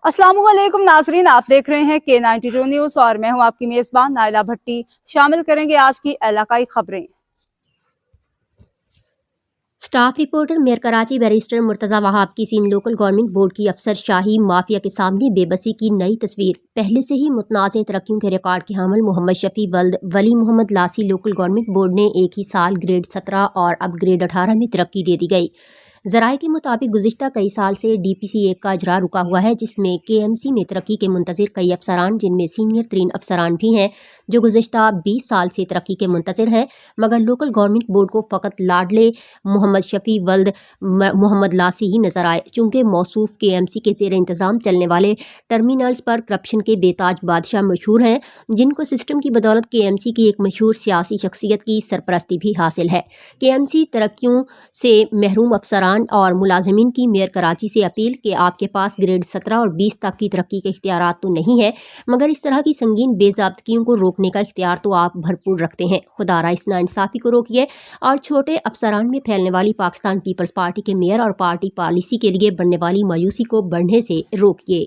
अस्सलाम वालेकुम नाजरीन, आप देख रहे हैं K92 न्यूज़ और मैं हूं आपकी मेज़बान नाइला भट्टी। शामिल करेंगे आज की इलाकाई खबरें। Staff reporter mayor Karachi barrister Murtaza Wahab की सिंध लोकल गवर्नमेंट बोर्ड की अफसरशाही माफिया के सामने बेबसी की नई तस्वीर। पहले से ही मुतनाज़ तरक्कियों के रिकॉर्ड के हामिल मोहम्मद शफी वल्द वली मोहम्मद लासी लोकल गवर्नमेंट बोर्ड ने एक ही साल ग्रेड 17 और अब ग्रेड 18 में तरक्की दे दी गई। ज़राए के मुताबिक गुज़िश्ता कई साल से DPC 1 का इजरा रुका हुआ है, जिसमें KMC में तरक्की के मुंतज़िर कई अफसरान, जिनमें सीनियर तरीन अफसरान भी हैं जो गुज़िश्ता 20 साल से तरक्की के मुंतज़िर हैं, मगर लोकल गवर्नमेंट बोर्ड को फ़कत लाडले मोहम्मद शफी वल्द मोहम्मद लासी ही नज़र आए। चूँकि मौसूफ KMC के ज़ेर इंतज़ाम चलने वाले टर्मिनल्स पर करप्शन के बेताज बादशाह मशहूर हैं, जिनको सिस्टम की बदौलत KMC की एक मशहूर सियासी शख्सियत की सरपरस्ती भी हासिल है। KMC तरक्कियों से महरूम अफसरान और मुलाजमीन की मेयर कराची से अपील कि आपके पास ग्रेड 17 और 20 तक की तरक्की के इख्तियारात तो नहीं है, मगर इस तरह की संगीन बेज़ाब्तगियों को रोकने का इख्तियार तो आप भरपूर रखते हैं। खुदारा इस नाइंसाफ़ी को रोकिए और छोटे अफसरान में फैलने वाली पाकिस्तान पीपल्स पार्टी के मेयर और पार्टी पॉलिसी के लिए बनने वाली मायूसी को बढ़ने से रोकिए।